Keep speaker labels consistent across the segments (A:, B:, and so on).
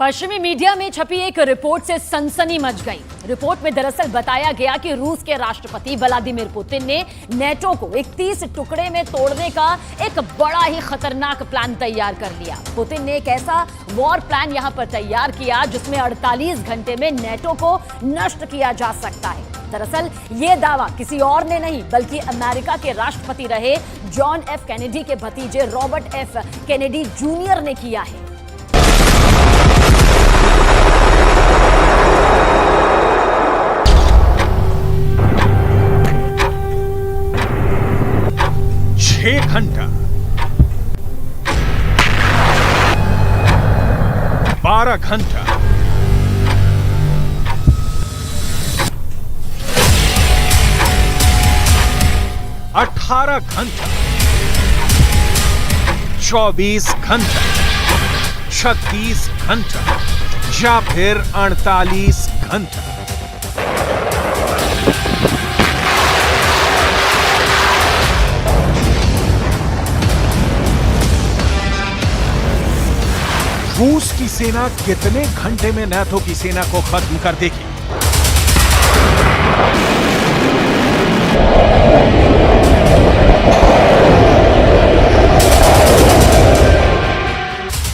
A: पश्चिमी मीडिया में छपी एक रिपोर्ट से सनसनी मच गई। रिपोर्ट में दरअसल बताया गया कि रूस के राष्ट्रपति व्लादिमीर पुतिन ने नेटो को 31 टुकड़े में तोड़ने का एक बड़ा ही खतरनाक प्लान तैयार कर लिया। पुतिन ने एक ऐसा वॉर प्लान यहां पर तैयार किया जिसमें 48 घंटे में नेटो को नष्ट किया जा सकता है। दरअसल ये दावा किसी और ने नहीं बल्कि अमेरिका के राष्ट्रपति रहे जॉन एफ कैनेडी के भतीजे रॉबर्ट एफ कैनेडी जूनियर ने किया है।
B: 6 घंटा 12 घंटा 18 घंटा 24 घंटा 36 घंटा या फिर 48 घंटा। रूस की सेना कितने घंटे में नाटो की सेना को खत्म कर देगी?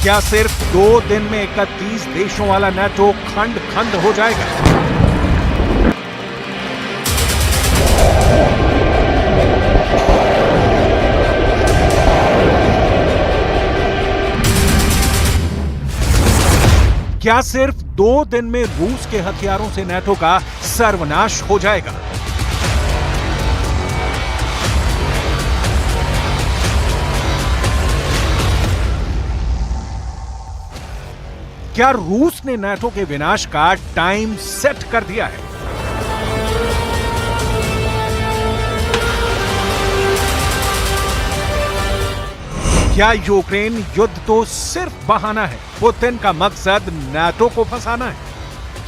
B: क्या सिर्फ 2 दिन में 31 देशों वाला नाटो खंड खंड हो जाएगा? क्या सिर्फ 2 दिन में रूस के हथियारों से नाटो का सर्वनाश हो जाएगा? क्या रूस ने नाटो के विनाश का टाइम सेट कर दिया है? क्या यूक्रेन युद्ध तो सिर्फ बहाना है? पुतिन का मकसद नाटो को फंसाना है?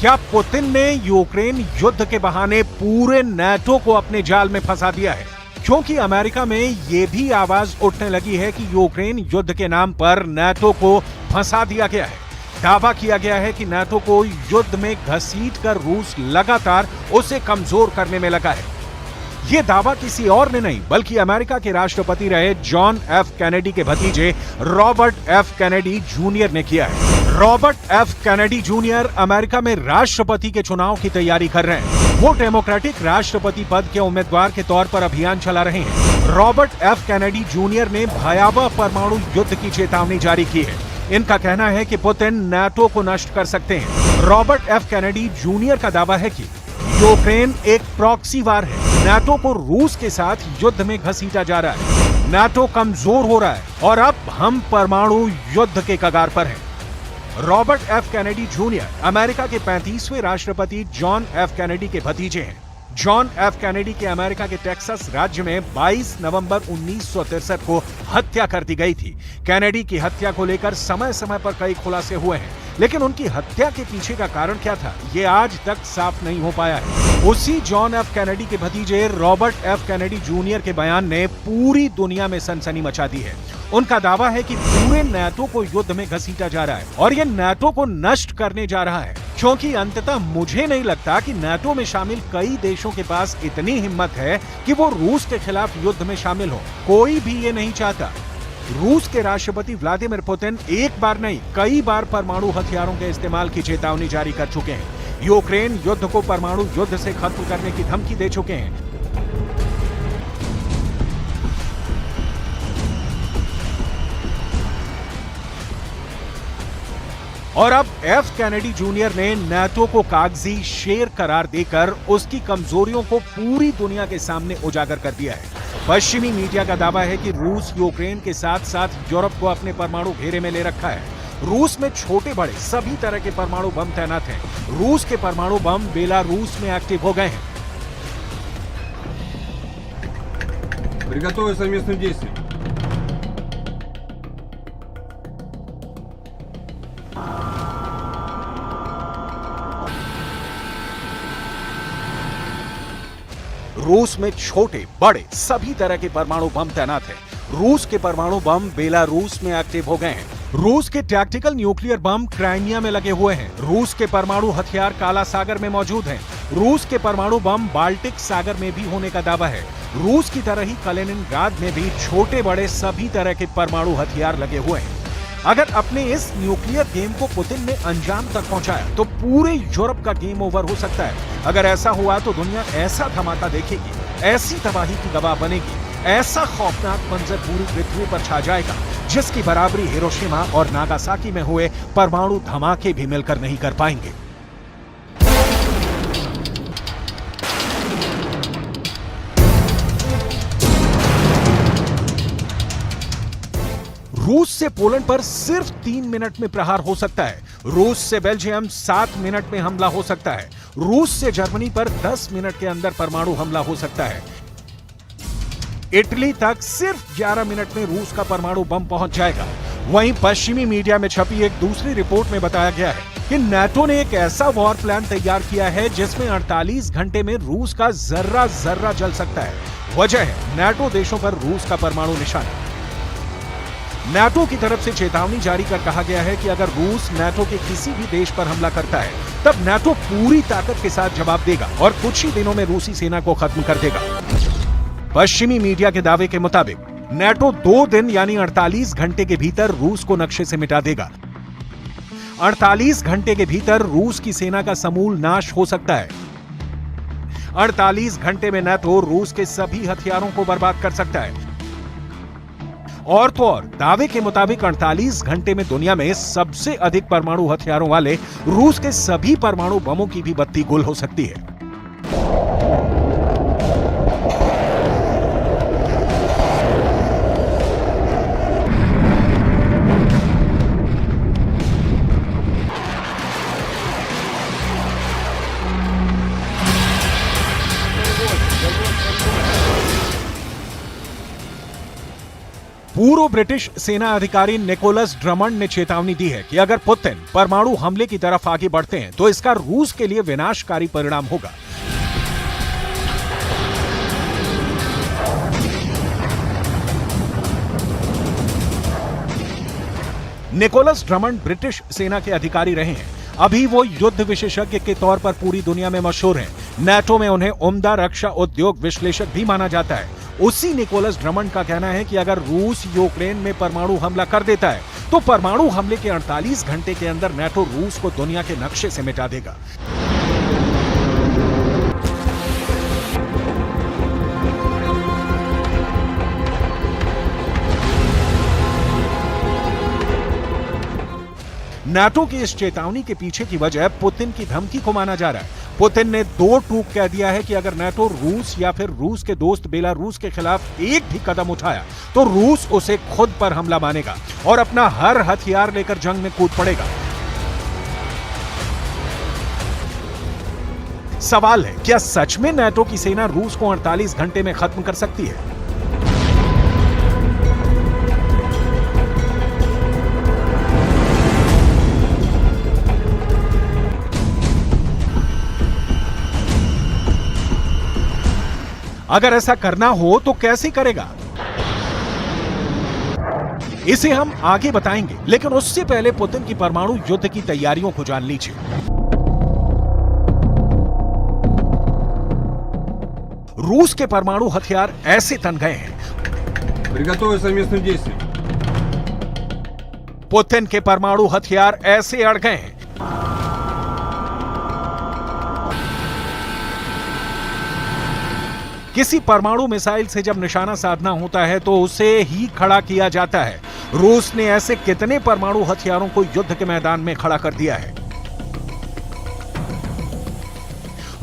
B: क्या पुतिन ने यूक्रेन युद्ध के बहाने पूरे नाटो को अपने जाल में फंसा दिया है? क्योंकि अमेरिका में यह भी आवाज उठने लगी है कि यूक्रेन युद्ध के नाम पर नाटो को फंसा दिया गया है। दावा किया गया है कि नाटो को युद्ध में घसीटकर रूस लगातार उसे कमजोर करने में लगा है। यह दावा किसी और ने नहीं बल्कि अमेरिका के राष्ट्रपति रहे जॉन एफ कैनेडी के भतीजे रॉबर्ट एफ कैनेडी जूनियर ने किया है। Robert F Kennedy junior America में राष्ट्रपति के चुनाव की तैयारी कर रहे हैं। वो डेमोक्रेटिक राष्ट्रपति पद के उम्मीदवार के तौर पर अभियान चला रहे हैं। रॉबर्ट एफ कैनेडी जूनियर ने भयावह परमाणु युद्ध की चेतावनी जारी की है। इनका कहना है कि पुतिन नाटो को नष्ट कर सकते हैं। रॉबर्ट एफ कैनेडी जूनियर का दावा है कि यूक्रेन एक प्रॉक्सी वार है। नाटो को रूस के साथ युद्ध में घसीटा जा रहा है। नाटो कमजोर हो रहा है और अब हम परमाणु युद्ध के कगार पर हैं। Robert F Kennedy junior America के 35वें राष्ट्रपति जॉन एफ कैनेडी के भतीजे हैं। जॉन एफ कैनेडी के अमेरिका के टेक्सास राज्य में 22 नवंबर 1963 को हत्या कर दी गई थी। कैनेडी की हत्या को लेकर समय समय पर कई खुलासे हुए हैं, लेकिन उनकी हत्या के पीछे का कारण क्या था ये आज तक साफ नहीं हो पाया है। उसी जॉन एफ कैनेडी के भतीजे रॉबर्ट एफ कैनेडी जूनियर के बयान ने पूरी दुनिया में सनसनी मचा दी है। उनका दावा है कि पूरे नाटो को युद्ध में घसीटा जा रहा है और ये नाटो को नष्ट करने जा रहा है, क्योंकि अंततः मुझे नहीं लगता कि नाटो में शामिल कई देशों के पास इतनी हिम्मत है कि वो रूस के खिलाफ युद्ध में शामिल हो। कोई भी ये नहीं चाहता। रूस के राष्ट्रपति व्लादिमीर पुतिन एक बार नहीं कई बार परमाणु हथियारों के इस्तेमाल की चेतावनी जारी कर चुके हैं। यूक्रेन युद्ध को परमाणु युद्ध से खत्म करने की धमकी दे चुके हैं। और अब एफ कैनेडी जूनियर ने नाटो को कागजी शेर करार देकर उसकी कमजोरियों को पूरी दुनिया के सामने उजागर कर दिया है। पश्चिमी मीडिया का दावा है कि रूस यूक्रेन के साथ साथ यूरोप को अपने परमाणु घेरे में ले रखा है। रूस में छोटे बड़े सभी तरह के परमाणु बम तैनात हैं। रूस के परमाणु बम बेलारूस में एक्टिव हो गए हैं।
C: Приготовить совместным действиям.
B: रूस में छोटे बड़े सभी तरह के परमाणु बम तैनात हैं। रूस के परमाणु बम बेलारूस में एक्टिव हो गए हैं। रूस के टैक्टिकल न्यूक्लियर बम क्राइमिया में लगे हुए हैं। रूस के परमाणु हथियार काला सागर में मौजूद हैं। रूस के परमाणु बम बाल्टिक सागर में भी होने का दावा है। रूस की तरह ही कलिनिनग्राद में भी छोटे बड़े सभी तरह के परमाणु हथियार लगे हुए हैं। अगर अपने इस न्यूक्लियर गेम को पुतिन ने अंजाम तक पहुंचाया तो पूरे यूरोप का गेम ओवर हो सकता है। अगर ऐसा हुआ तो दुनिया ऐसा धमाका देखेगी, ऐसी तबाही की गवाह बनेगी, ऐसा खौफनाक मंजर पूरी पृथ्वी पर छा जाएगा जिसकी बराबरी हिरोशिमा और नागासाकी में हुए परमाणु धमाके भी मिलकर नहीं कर पाएंगे। रूस से पोलैंड पर सिर्फ 3 मिनट में प्रहार हो सकता है। रूस से बेल्जियम 7 मिनट में हमला हो सकता है। रूस से जर्मनी पर 10 मिनट के अंदर परमाणु हमला हो सकता है। इटली तक सिर्फ 11 मिनट में रूस का परमाणु बम पहुंच जाएगा। वहीं पश्चिमी मीडिया में छपी एक दूसरी रिपोर्ट में बताया गया है कि नाटो ने एक ऐसा वॉर प्लान तैयार किया है जिसमें 48 घंटे में रूस का जर्रा जर्रा जल सकता है। वजह है नाटो देशों पर रूस का परमाणु निशाना। नाटो की तरफ से चेतावनी जारी कर कहा गया है कि अगर रूस नाटो के किसी भी देश पर हमला करता है तब नाटो पूरी ताकत के साथ जवाब देगा और कुछ ही दिनों में रूसी सेना को खत्म कर देगा। पश्चिमी मीडिया के दावे के मुताबिक नाटो 2 दिन यानी 48 घंटे के भीतर रूस को नक्शे से मिटा देगा। 48 घंटे के भीतर रूस की सेना का समूल नाश हो सकता है। 48 घंटे में नाटो रूस के सभी हथियारों को बर्बाद कर सकता है। और तो और दावे के मुताबिक 48 घंटे में दुनिया में सबसे अधिक परमाणु हथियारों वाले रूस के सभी परमाणु बमों की भी बत्ती गुल हो सकती है। पूर्व ब्रिटिश सेना अधिकारी निकोलस ड्रमंड ने चेतावनी दी है कि अगर पुतिन परमाणु हमले की तरफ आगे बढ़ते हैं तो इसका रूस के लिए विनाशकारी परिणाम होगा। निकोलस ड्रमंड ब्रिटिश सेना के अधिकारी रहे हैं। अभी वो युद्ध विशेषज्ञ के तौर पर पूरी दुनिया में मशहूर हैं। नाटो में उन्हें उम्दा रक्षा उद्योग विश्लेषक भी माना जाता है। उसी निकोलस ड्रमंड का कहना है कि अगर रूस यूक्रेन में परमाणु हमला कर देता है तो परमाणु हमले के 48 घंटे के अंदर नाटो रूस को दुनिया के नक्शे से मिटा देगा। नाटो की इस चेतावनी के पीछे की वजह पुतिन की धमकी को माना जा रहा है। पुतिन ने 2 टूक कह दिया है कि अगर नाटो रूस या फिर रूस के दोस्त बेलारूस के खिलाफ एक भी कदम उठाया तो रूस उसे खुद पर हमला मानेगा और अपना हर हथियार लेकर जंग में कूद पड़ेगा। सवाल है, क्या सच में नाटो की सेना रूस को 48 घंटे में खत्म कर सकती है? अगर ऐसा करना हो तो कैसे करेगा, इसे हम आगे बताएंगे, लेकिन उससे पहले पुतिन की परमाणु युद्ध की तैयारियों को जान लीजिए। रूस के परमाणु हथियार ऐसे तन गए हैं। पुतिन के परमाणु हथियार ऐसे अड़ गए हैं। किसी परमाणु मिसाइल से जब निशाना साधना होता है तो उसे ही खड़ा किया जाता है। रूस ने ऐसे कितने परमाणु हथियारों को युद्ध के मैदान में खड़ा कर दिया है।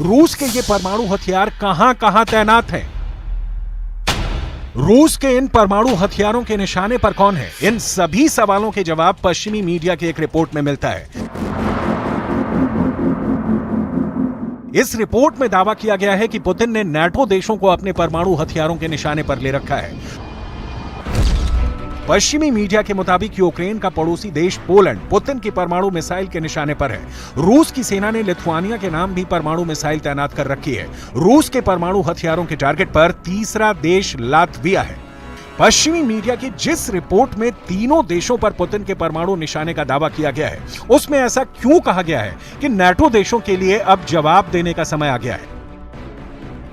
B: रूस के ये परमाणु हथियार कहां कहां तैनात हैं? रूस के इन परमाणु हथियारों के निशाने पर कौन है? इन सभी सवालों के जवाब पश्चिमी मीडिया की एक रिपोर्ट में मिलता है। इस रिपोर्ट में दावा किया गया है कि पुतिन ने नाटो देशों को अपने परमाणु हथियारों के निशाने पर ले रखा है। पश्चिमी मीडिया के मुताबिक यूक्रेन का पड़ोसी देश पोलैंड पुतिन की परमाणु मिसाइल के निशाने पर है। रूस की सेना ने लिथुआनिया के नाम भी परमाणु मिसाइल तैनात कर रखी है। रूस के परमाणु हथियारों के टारगेट पर तीसरा देश लातविया है। पश्चिमी मीडिया की जिस रिपोर्ट में तीनों देशों पर पुतिन के परमाणु निशाने का दावा किया गया है, उसमें ऐसा क्यों कहा गया है कि नाटो देशों के लिए अब जवाब देने का समय आ गया है?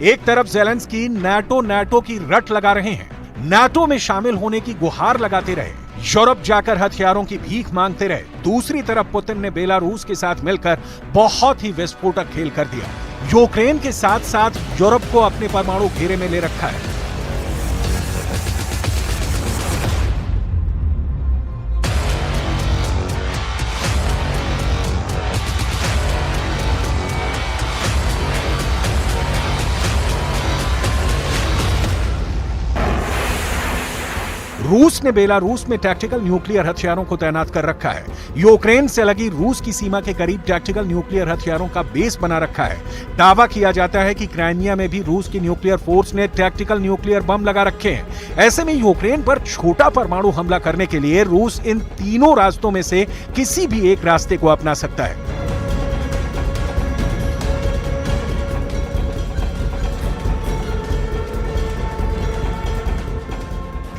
B: एक तरफ ज़ेलेंस्की नाटो की रट लगा रहे हैं, नाटो में शामिल होने की गुहार लगाते रहे, यूरोप जाकर हथियारों की भीख मांगते रहे। दूसरी तरफ पुतिन ने बेलारूस के साथ मिलकर बहुत ही विस्फोटक खेल कर दिया। यूक्रेन के साथ साथ यूरोप को अपने परमाणु घेरे में ले रखा है। रूस ने बेलारूस में टैक्टिकल न्यूक्लियर हथियारों को तैनात कर रखा है। यूक्रेन से लगी रूस की सीमा के करीब टैक्टिकल न्यूक्लियर हथियारों का बेस बना रखा है। दावा किया जाता है कि क्राइमिया में भी रूस की न्यूक्लियर फोर्स ने टैक्टिकल न्यूक्लियर बम लगा रखे हैं। ऐसे में यूक्रेन पर छोटा परमाणु हमला करने के लिए रूस इन तीनों रास्तों में से किसी भी एक रास्ते को अपना सकता है।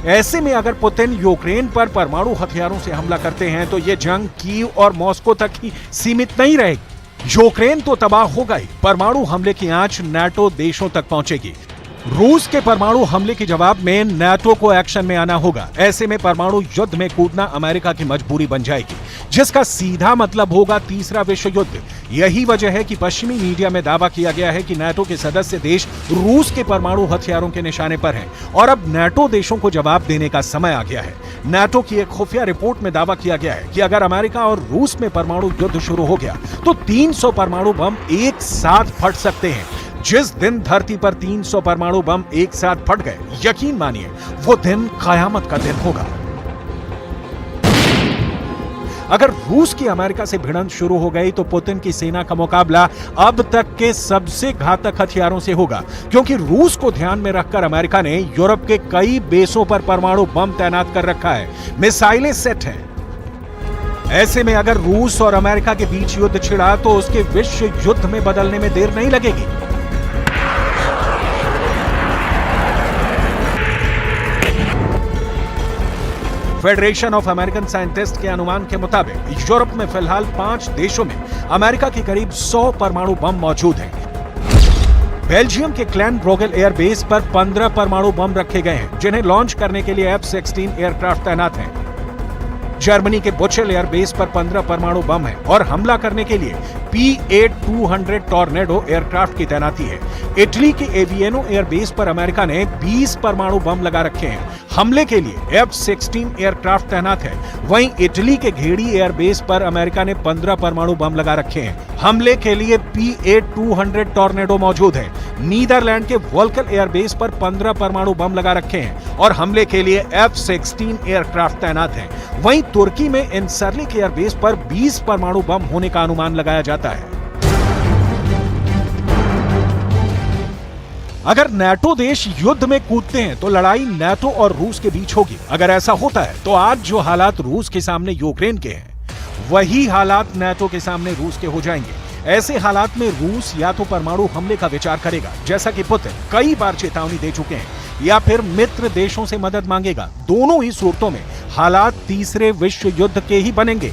B: ऐसे में अगर पुतिन यूक्रेन पर परमाणु हथियारों से हमला करते हैं तो यह जंग कीव और मॉस्को तक ही सीमित नहीं रहेगी। यूक्रेन तो तबाह होगा ही, परमाणु हमले की आंच नाटो देशों तक पहुंचेगी। रूस के परमाणु हमले के जवाब में नाटो को एक्शन में आना होगा। ऐसे में परमाणु युद्ध में कूदना अमेरिका की मजबूरी बन जाएगी, जिसका सीधा मतलब होगा तीसरा विश्व युद्ध। यही वजह है कि पश्चिमी मीडिया में दावा किया गया है कि नाटो के सदस्य देश रूस के परमाणु हथियारों के निशाने पर हैं और अब नाटो देशों को जवाब देने का समय आ गया है। नाटो की एक खुफिया रिपोर्ट में दावा किया गया है कि अगर अमेरिका और रूस में परमाणु युद्ध शुरू हो गया तो 300 परमाणु बम एक साथ फट सकते हैं। जिस दिन धरती पर 300 परमाणु बम एक साथ फट गए, यकीन मानिए वो दिन कयामत का दिन होगा। अगर रूस की अमेरिका से भिड़ंत शुरू हो गई तो पुतिन की सेना का मुकाबला अब तक के सबसे घातक हथियारों से होगा, क्योंकि रूस को ध्यान में रखकर अमेरिका ने यूरोप के कई बेसों पर परमाणु बम तैनात कर रखा है, मिसाइलें सेट हैं। ऐसे में अगर रूस और अमेरिका के बीच युद्ध छिड़ा तो उसके विश्व युद्ध में बदलने में देर नहीं लगेगी। फेडरेशन ऑफ अमेरिकन साइंटिस्ट के अनुमान के मुताबिक यूरोप में फिलहाल 5 देशों में अमेरिका के करीब 100 परमाणु बम मौजूद हैं। बेल्जियम के क्लैन ब्रोगेल एयरबेस पर 15 परमाणु बम रखे गए हैं, जिन्हें लॉन्च करने के लिए F-16 एयरक्राफ्ट तैनात हैं। जर्मनी के बुचेल एयरबेस पर 15 परमाणु बम है और हमला करने के लिए P-8-200 टॉर्नेडो एयरक्राफ्ट की तैनाती है। इटली के एविएनो एयरबेस पर अमेरिका ने 20 परमाणु बम लगा रखे हैं। हमले के लिए F-16 एयरक्राफ्ट तैनात है। वहीं इटली के घेड़ी एयरबेस पर अमेरिका ने 15 परमाणु बम लगा रखे हैं। हमले के लिए P-8-200 टॉर्नेडो मौजूद है। नीदरलैंड के वोल्कल एयरबेस पर 15 परमाणु बम लगा रखे हैं और हमले के लिए F-16 एयरक्राफ्ट तैनात हैं। वहीं तुर्की में इंसरलिक एयरबेस पर 20 परमाणु बम होने का अनुमान लगाया जाता है। अगर नाटो देश युद्ध में कूदते हैं तो लड़ाई नाटो और रूस के बीच होगी। अगर ऐसा होता है तो आज जो हालात रूस के सामने यूक्रेन के हैं, वही हालात नाटो के सामने रूस के हो जाएंगे। ऐसे हालात में रूस या तो परमाणु हमले का विचार करेगा, जैसा कि पुतिन कई बार चेतावनी दे चुके हैं, या फिर मित्र देशों से मदद मांगेगा। दोनों ही सूरतों में हालात तीसरे विश्व युद्ध के ही बनेंगे।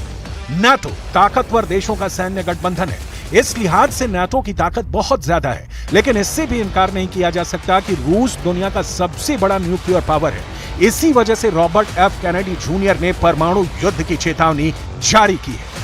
B: नाटो ताकतवर देशों का सैन्य गठबंधन है, इस लिहाज से नाटो की ताकत बहुत ज्यादा है, लेकिन इससे भी इनकार नहीं किया जा सकता कि रूस दुनिया का सबसे बड़ा न्यूक्लियर पावर है। इसी वजह से रॉबर्ट एफ कैनेडी जूनियर ने परमाणु युद्ध की चेतावनी जारी की है।